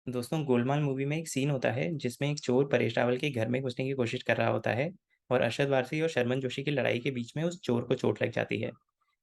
दोस्तों, गोलमाल मूवी में एक सीन होता है जिसमें एक चोर परेश रावल के घर में घुसने की कोशिश कर रहा होता है और अरशद वारसी और शर्मन जोशी की लड़ाई के बीच में उस चोर को चोट लग जाती है।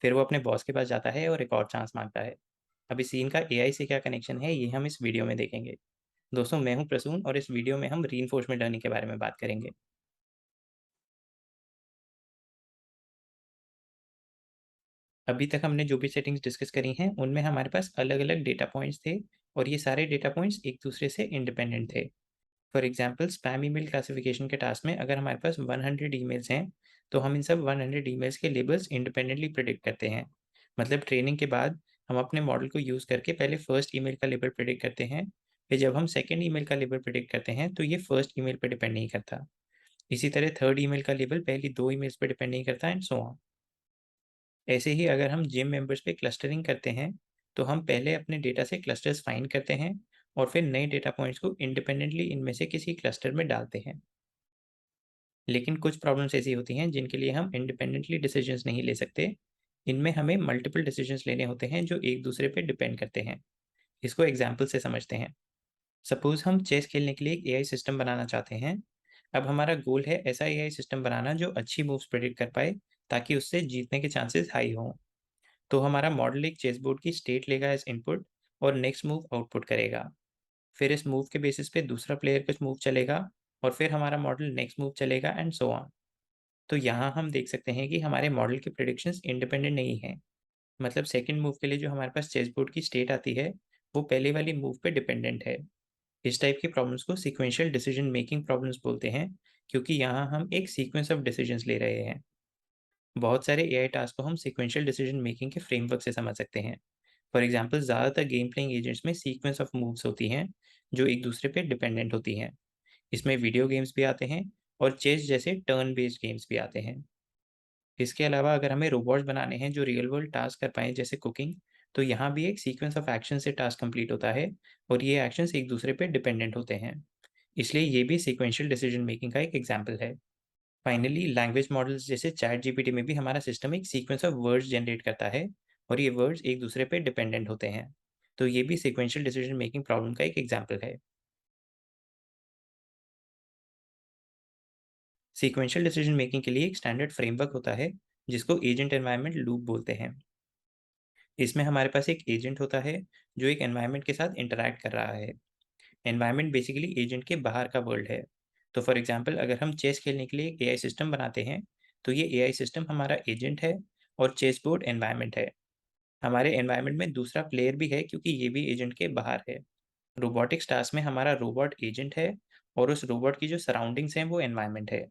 फिर वो अपने बॉस के पास जाता है और एक और चांस मांगता है। अब इस सीन का एआई से क्या कनेक्शन है, ये हम इस वीडियो में देखेंगे। दोस्तों, मैं हूं प्रसून और इस वीडियो में हम रीइंफोर्समेंट लर्निंग के बारे में बात करेंगे। अभी तक हमने जो भी सेटिंग्स डिस्कस करी हैं उनमें हमारे पास अलग अलग डेटा पॉइंट्स थे और ये सारे डेटा पॉइंट्स एक दूसरे से इंडिपेंडेंट थे। For example, spam email classification के टास्क में अगर हमारे पास 100 ईमेल्स हैं तो हम इन सब 100 ईमेल्स के लेबल्स इंडिपेंडेंटली प्रिडिक्ट करते हैं। मतलब ट्रेनिंग के बाद हम अपने मॉडल को यूज़ करके पहले फर्स्ट ईमेल का लेबल प्रिडिक्ट करते हैं। फिर जब हम सेकेंड ईमेल का लेबल प्रिडिक्ट करते हैं तो ये फर्स्ट ईमेल पर डिपेंड नहीं करता। इसी तरह थर्ड ईमेल का लेबल पहली दो ईमेल्स पर डिपेंड नहीं करता, एंड सो ऑन। ऐसे ही अगर हम जिम मेंबर्स पे क्लस्टरिंग करते हैं तो हम पहले अपने डेटा से क्लस्टर्स फाइंड करते हैं और फिर नए डेटा पॉइंट्स को इंडिपेंडेंटली इनमें से किसी क्लस्टर में डालते हैं। लेकिन कुछ प्रॉब्लम्स ऐसी होती हैं जिनके लिए हम इंडिपेंडेंटली डिसीजंस नहीं ले सकते। इनमें हमें मल्टीपल डिसीजंस लेने होते हैं जो एक दूसरे पे डिपेंड करते हैं। इसको एग्जाम्पल से समझते हैं। सपोज हम चेस खेलने के लिए एक एआई सिस्टम बनाना चाहते हैं। अब हमारा गोल है ऐसा एआई सिस्टम बनाना जो अच्छी मूव्स प्रेडिक्ट कर पाए ताकि उससे जीतने के चांसेस हाई हों। तो हमारा मॉडल एक चेस बोर्ड की स्टेट लेगा एज इनपुट और नेक्स्ट मूव आउटपुट करेगा। फिर इस मूव के बेसिस पे दूसरा प्लेयर कुछ मूव चलेगा और फिर हमारा मॉडल नेक्स्ट मूव चलेगा, एंड सो ऑन। तो यहाँ हम देख सकते हैं कि हमारे मॉडल की प्रिडिक्शंस इंडिपेंडेंट नहीं है। मतलब सेकंड मूव के लिए जो हमारे पास चेस बोर्ड की स्टेट आती है वो पहले वाली मूव पे डिपेंडेंट है। इस टाइप की प्रॉब्लम्स को सीक्वेंशियल डिसीजन मेकिंग प्रॉब्लम्स बोलते हैं, क्योंकि यहाँ हम एक सीक्वेंस ऑफ डिसीजंस ले रहे हैं। बहुत सारे एआई टास्क को हम सीक्वेंशियल डिसीजन मेकिंग के फ्रेमवर्क से समझ सकते हैं। फॉर एग्जाम्पल, ज़्यादातर गेम प्लेइंग एजेंट्स में सीक्वेंस ऑफ मूव्स होती हैं जो एक दूसरे पे डिपेंडेंट होती हैं। इसमें वीडियो गेम्स भी आते हैं और चेस जैसे टर्न बेस्ड गेम्स भी आते हैं। इसके अलावा अगर हमें रोबोट्स बनाने हैं जो रियल वर्ल्ड टास्क कर पाएँ जैसे कुकिंग, तो यहाँ भी एक सीक्वेंस ऑफ एक्शन से टास्क कंप्लीट होता है और ये एक्शंस एक दूसरे पे डिपेंडेंट होते हैं। इसलिए ये भी सीक्वेंशियल डिसीजन मेकिंग का एक एग्जाम्पल है। फाइनली, लैंग्वेज मॉडल्स जैसे चैट जीपीटी में भी हमारा सिस्टम एक सीक्वेंस ऑफ वर्ड्स जनरेट करता है और ये वर्ड्स एक दूसरे पे डिपेंडेंट होते हैं। तो ये भी सीक्वेंशियल डिसीजन मेकिंग प्रॉब्लम का एक एग्जाम्पल है। सीक्वेंशियल डिसीजन मेकिंग के लिए एक स्टैंडर्ड फ्रेमवर्क होता है जिसको एजेंट एनवायरनमेंट लूप बोलते हैं। इसमें हमारे पास एक एजेंट होता है जो एक एनवायरनमेंट के साथ इंटरैक्ट कर रहा है। एनवायरनमेंट बेसिकली एजेंट के बाहर का वर्ल्ड है। तो फॉर एग्जांपल, अगर हम चेस खेलने के लिए एक एआई सिस्टम बनाते हैं तो ये एआई सिस्टम हमारा एजेंट है और चेस बोर्ड एनवायरनमेंट है। हमारे एनवायरनमेंट में दूसरा प्लेयर भी है क्योंकि ये भी एजेंट के बाहर है। रोबोटिक्स टास्क में हमारा रोबोट एजेंट है और उस रोबोट की जो सराउंडिंग्स हैं वो एनवायरनमेंट है।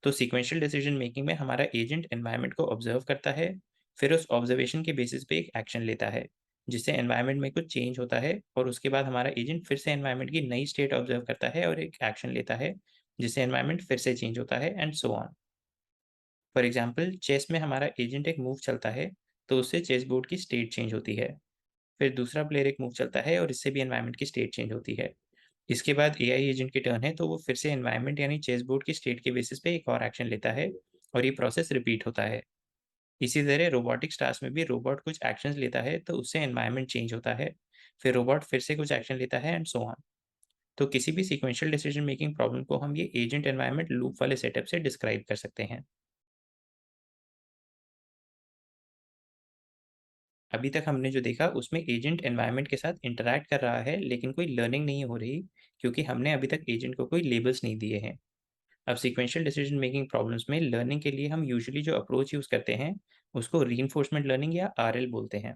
तो सीक्वेंशियल डिसीजन मेकिंग में हमारा एजेंट एनवायरनमेंट को ऑब्जर्व करता है, फिर उस ऑब्जर्वेशन के बेसिस पे एक एक्शन लेता है जिससे एनवायरनमेंट में कुछ चेंज होता है, और उसके बाद हमारा एजेंट फिर से एनवायरनमेंट की नई स्टेट ऑब्जर्व करता है और एक एक्शन लेता है जिससे एनवायरनमेंट फिर से चेंज होता है, and so on. For example, chess में हमारा एजेंट एक मूव चलता है तो उससे चेस बोर्ड की स्टेट चेंज होती है। फिर दूसरा प्लेयर एक मूव चलता है और इससे भी एनवायरनमेंट की स्टेट चेंज होती है। इसके बाद एआई एजेंट की टर्न है तो वो फिर से एनवायरनमेंट यानी चेस बोर्ड की स्टेट के बेसिस पे एक और एक्शन लेता है और ये प्रोसेस रिपीट होता है। इसी तरह रोबोटिक्स टास्क में भी रोबोट कुछ एक्शंस लेता है तो उससे एनवायरनमेंट चेंज होता है, फिर रोबोट फिर से कुछ एक्शन लेता है, एंड सो ऑन। तो किसी भी सीक्वेंशियल डिसीजन मेकिंग प्रॉब्लम को हम ये एजेंट एनवायरनमेंट लूप वाले सेटअप से डिस्क्राइब कर सकते हैं। अभी तक हमने जो देखा उसमें एजेंट एनवायरनमेंट के साथ इंटरैक्ट कर रहा है लेकिन कोई लर्निंग नहीं हो रही, क्योंकि हमने अभी तक एजेंट को कोई लेबल्स नहीं दिए हैं। अब सीक्वेंशियल डिसीजन मेकिंग प्रॉब्लम्स में लर्निंग के लिए हम यूजुअली जो अप्रोच यूज़ करते हैं उसको रीइंफोर्समेंट लर्निंग या आरएल बोलते हैं।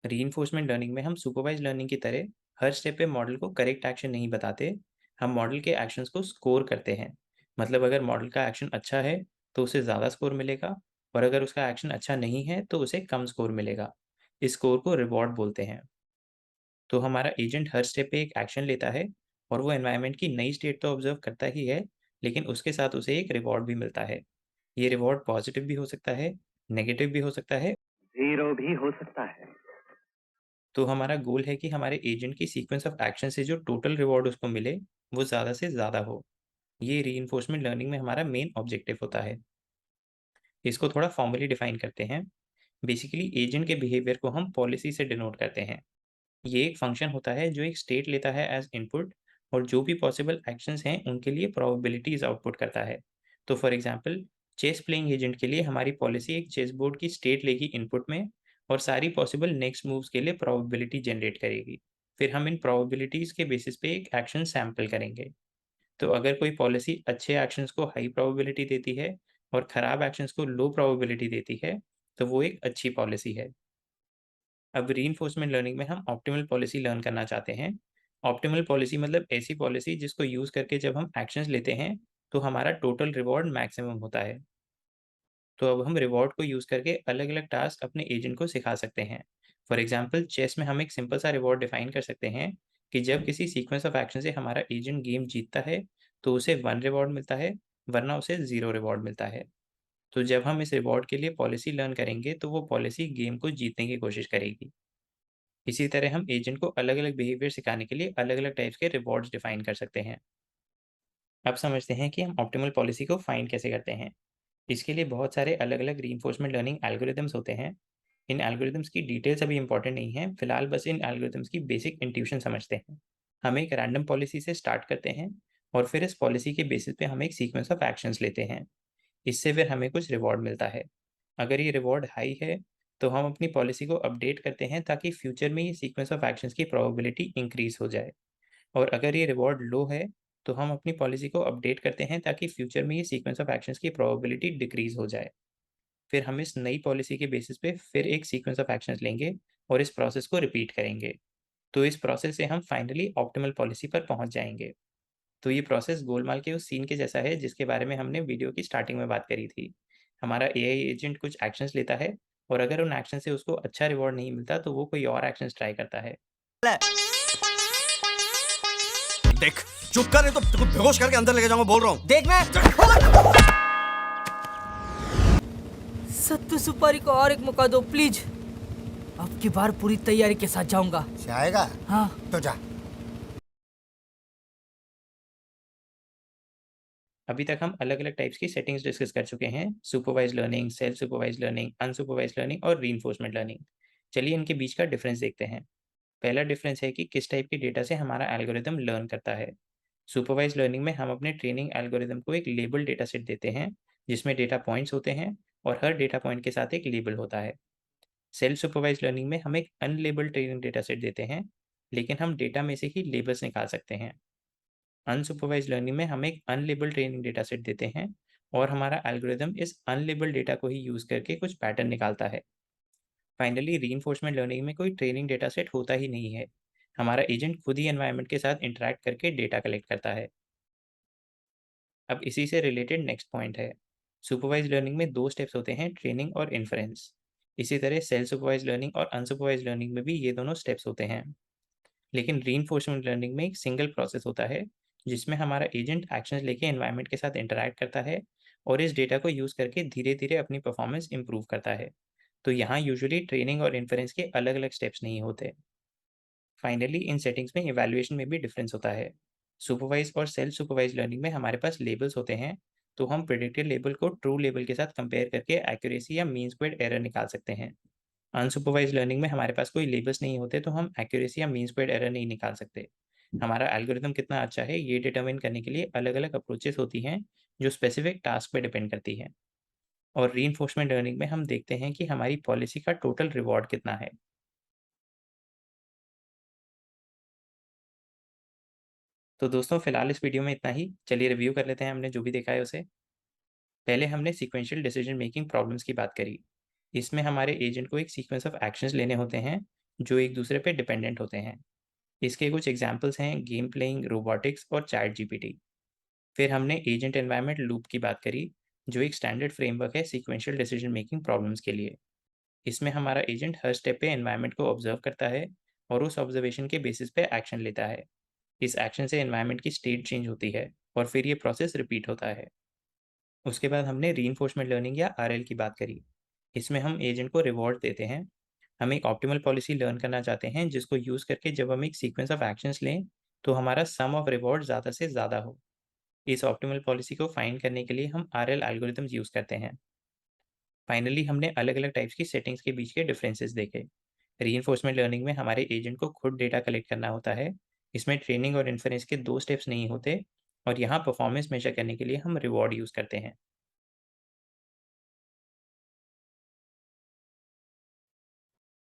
रीइंफोर्समेंट लर्निंग में हम सुपरवाइज लर्निंग की तरह हर स्टेप पे मॉडल को करेक्ट एक्शन नहीं बताते, हम मॉडल के एक्शंस को स्कोर करते हैं। मतलब अगर मॉडल का एक्शन अच्छा है तो उसे ज़्यादा स्कोर मिलेगा, और अगर उसका एक्शन अच्छा नहीं है तो उसे कम स्कोर मिलेगा। इस स्कोर को रिवॉर्ड बोलते हैं। तो हमारा एजेंट हर स्टेप पे एक एक्शन लेता है और वो एनवायरनमेंट की नई स्टेट तो ऑब्जर्व करता ही है, लेकिन उसके साथ उसे एक रिवॉर्ड भी मिलता है। ये रिवॉर्ड पॉजिटिव भी हो सकता है, नेगेटिव भी हो सकता है, ज़ीरो भी हो सकता है। तो हमारा गोल है कि हमारे एजेंट की सीक्वेंस ऑफ एक्शन से जो टोटल रिवॉर्ड उसको मिले वो ज़्यादा से ज़्यादा हो। ये रीइंफोर्समेंट लर्निंग में हमारा मेन ऑब्जेक्टिव होता है। इसको थोड़ा फॉर्मली डिफाइन करते हैं। बेसिकली एजेंट के बिहेवियर को हम पॉलिसी से डिनोट करते हैं। ये एक फंक्शन होता है जो एक स्टेट लेता है एज इनपुट और जो भी पॉसिबल एक्शंस हैं उनके लिए प्रोबेबिलिटीज आउटपुट करता है। तो for example chess playing agent के लिए हमारी पॉलिसी एक चेस बोर्ड की स्टेट लेगी इनपुट में और सारी पॉसिबल नेक्स्ट मूव्स के लिए प्रोबेबिलिटी जनरेट करेगी। फिर हम इन प्रोबेबिलिटीज के बेसिस पे एक एक्शन सैंपल करेंगे। तो अगर कोई पॉलिसी अच्छे एक्शंस को हाई प्रोबेबिलिटी देती है और खराब एक्शंस को लो प्रोबेबिलिटी देती है, तो वो एक अच्छी पॉलिसी है। अब रीइंफोर्समेंट लर्निंग में हम ऑप्टिमल पॉलिसी लर्न करना चाहते हैं। ऑप्टिमल पॉलिसी मतलब ऐसी पॉलिसी जिसको यूज़ करके जब हम एक्शंस लेते हैं, तो हमारा टोटल रिवॉर्ड मैक्सिमम होता है। तो अब हम रिवॉर्ड को यूज़ करके अलग-अलग टास्क अपने एजेंट को सिखा सकते हैं। फॉर एग्जांपल चेस में हम एक सिंपल सा रिवॉर्ड डिफाइन कर सकते हैं कि जब किसी सीक्वेंस ऑफ एक्शन से हमारा एजेंट गेम जीतता है, तो उसे 1 रिवॉर्ड मिलता है, वरना उसे 0 रिवॉर्ड मिलता है। तो जब हम इस रिवॉर्ड के लिए पॉलिसी लर्न करेंगे, तो वो पॉलिसी गेम को जीतने की कोशिश करेगी। इसी तरह हम एजेंट को अलग-अलग बिहेवियर सिखाने के लिए अलग-अलग टाइप्स के रिवॉर्ड्स डिफाइन कर सकते हैं। अब समझते हैं कि हम ऑप्टिमल पॉलिसी को फाइंड कैसे करते हैं। इसके लिए बहुत सारे अलग-अलग रीइंफोर्समेंट लर्निंग एल्गोरिदम्स होते हैं। इन एल्गोरिदम्स की डिटेल्स अभी इंपॉर्टेंट नहीं है, फिलहाल बस इन एल्गोरिदम्स की बेसिक इंट्यूशन समझते हैं। हम एक रैंडम पॉलिसी से स्टार्ट करते हैं और फिर इस पॉलिसी के बेसिस पे हम एक सीक्वेंस ऑफ एक्शंस लेते हैं। इससे फिर हमें कुछ रिवॉर्ड मिलता है। अगर ये रिवॉर्ड हाई है, तो हम अपनी पॉलिसी को अपडेट करते हैं ताकि फ्यूचर में ये सीक्वेंस ऑफ एक्शंस की प्रोबेबिलिटी इंक्रीज़ हो जाए। और अगर ये रिवॉर्ड लो है, तो हम अपनी पॉलिसी को अपडेट करते हैं ताकि फ्यूचर में ये सीक्वेंस ऑफ एक्शंस की प्रोबेबिलिटी डिक्रीज़ हो जाए। फिर हम इस नई पॉलिसी के बेसिस पे फिर एक सीक्वेंस ऑफ एक्शंस लेंगे और इस प्रोसेस को रिपीट करेंगे। तो इस प्रोसेस से हम फाइनली ऑप्टिमल पॉलिसी पर पहुंच जाएंगे। तो ये प्रोसेस गोलमाल के उस सीन के जैसा है जिसके बारे में हमने वीडियो की स्टार्टिंग में बात करी थी। हमारा एआई एजेंट कुछ एक्शंस लेता है और अगर उन एक्शन से उसको अच्छा रिवॉर्ड नहीं मिलता तो वो कोई और एक्शंस ट्राई करता है। देख, चुप कर, नहीं तो तेरे को बेहोश करके अंदर लेके जाऊंगा, बोल रहा हूँ। देख मैं सत्तू सुपारी को और एक मौका दो प्लीज। अब की बार पूरी तैयारी के साथ जाऊंगा। जाएगा हाँ। तो जा। अभी तक हम अलग-अलग टाइप्स की सेटिंग्स डिस्कस कर चुके हैं, supervised learning, self supervised learning, unsupervised learning और रीइंफोर्समेंट लर्निंग। चलिए इनके बीच का डिफरेंस देखते हैं। पहला डिफरेंस है कि किस टाइप की डेटा से हमारा एल्गोरिदम लर्न करता है। सुपरवाइज्ड लर्निंग में हम अपने ट्रेनिंग एल्गोरिदम को एक लेबल डेटा सेट देते हैं, जिसमें डेटा पॉइंट्स होते हैं और हर डेटा पॉइंट के साथ एक लेबल होता है। सेल्फ सुपरवाइज्ड लर्निंग में हम एक अनलेबल्ड ट्रेनिंग डेटा सेट देते हैं, लेकिन हम डेटा में से ही लेबल्स निकाल सकते हैं। अनसुपरवाइज्ड लर्निंग में हम एक अनलेबल्ड ट्रेनिंग डेटा सेट देते हैं और हमारा एल्गोरिदम इस अनलेबल्ड डेटा को ही यूज़ करके कुछ पैटर्न निकालता है। फाइनली रीइंफोर्समेंट लर्निंग में कोई ट्रेनिंग डेटा सेट होता ही नहीं है। हमारा एजेंट खुद ही एनवायरनमेंट के साथ इंटरैक्ट करके डेटा कलेक्ट करता है। अब इसी से रिलेटेड नेक्स्ट पॉइंट है। सुपरवाइज्ड लर्निंग में 2 स्टेप्स होते हैं, ट्रेनिंग और इन्फरेंस। इसी तरह सेल्फ सुपरवाइज्ड लर्निंग और अनसुपरवाइज्ड लर्निंग में भी ये दोनों स्टेप्स होते हैं। लेकिन रीइंफोर्समेंट लर्निंग में एक सिंगल प्रोसेस होता है, जिसमें हमारा एजेंट एक्शंस लेके एनवायरनमेंट के साथ इंटरैक्ट करता है और इस डेटा को यूज़ करके धीरे-धीरे अपनी परफॉर्मेंस इंप्रूव करता है। तो यहाँ यूजुअली ट्रेनिंग और इन्फरेंस के अलग-अलग स्टेप्स नहीं होते। फाइनली इन सेटिंग्स में इवैल्यूएशन में भी डिफरेंस होता है। सुपरवाइज्ड और सेल्फ सुपरवाइज्ड लर्निंग में हमारे पास लेबल्स होते हैं, तो हम प्रेडिक्टेड लेबल को ट्रू लेबल के साथ कंपेयर करके एक्यूरेसी या मीन स्क्वेयर्ड एरर निकाल सकते हैं। अनसुपरवाइज्ड लर्निंग में हमारे पास कोई लेबल्स नहीं होते, तो हम एक्यूरेसी या मीन स्क्वेयर्ड एरर नहीं निकाल सकते। हमारा एल्गोरिदम कितना अच्छा है ये डिटरमाइन करने के लिए अलग-अलग अप्रोचेस होती हैं, जो स्पेसिफिक टास्क पे डिपेंड करती हैं। और रीइंफोर्समेंट लर्निंग में हम देखते हैं कि हमारी पॉलिसी का टोटल रिवॉर्ड कितना है। तो दोस्तों फिलहाल इस वीडियो में इतना ही। चलिए रिव्यू कर लेते हैं हमने जो भी देखा है उसे। पहले हमने सीक्वेंशियल डिसीजन मेकिंग प्रॉब्लम्स की बात करी। इसमें हमारे एजेंट को एक सीक्वेंस ऑफ एक्शंस लेने होते हैं, जो एक दूसरे पे डिपेंडेंट होते हैं। इसके कुछ एग्जांपल्स हैं गेम प्लेइंग, रोबोटिक्स और चैट जीपीटी। फिर हमने एजेंट एनवायरनमेंट लूप की बात करी, जो एक स्टैंडर्ड फ्रेमवर्क है सीक्वेंशियल डिसीजन मेकिंग प्रॉब्लम्स के लिए। इसमें हमारा एजेंट हर स्टेप पे एनवायरनमेंट को ऑब्जर्व करता है और उस ऑब्जर्वेशन के बेसिस पे एक्शन लेता है। इस एक्शन से एनवायरनमेंट की स्टेट चेंज होती है और फिर ये प्रोसेस रिपीट होता है। उसके बाद हमने रीइंफोर्समेंट लर्निंग या आरएल की बात करी। इसमें हम एजेंट को रिवॉर्ड देते हैं। हम एक ऑप्टिमल पॉलिसी लर्न करना चाहते हैं जिसको यूज़ करके जब हम एक सीक्वेंस ऑफ एक्शंस लें, तो हमारा सम ऑफ रिवॉर्ड ज़्यादा से ज़्यादा हो। इस ऑप्टिमल पॉलिसी को फाइंड करने के लिए हम आरएल एल्गोरिथम्स यूज़ करते हैं। फाइनली हमने अलग-अलग टाइप्स की सेटिंग्स के बीच के डिफरेंसेस देखे। रीइंफोर्समेंट लर्निंग में हमारे एजेंट को खुद डेटा कलेक्ट करना होता है। इसमें ट्रेनिंग और इन्फरेंस के 2 स्टेप्स नहीं होते और यहाँ परफॉर्मेंस मेजर करने के लिए हम रिवॉर्ड यूज़ करते हैं।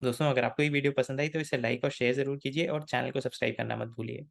दोस्तों, अगर आपको ये वीडियो पसंद आई तो इसे लाइक और शेयर ज़रूर कीजिए और चैनल को सब्सक्राइब करना मत भूलिए।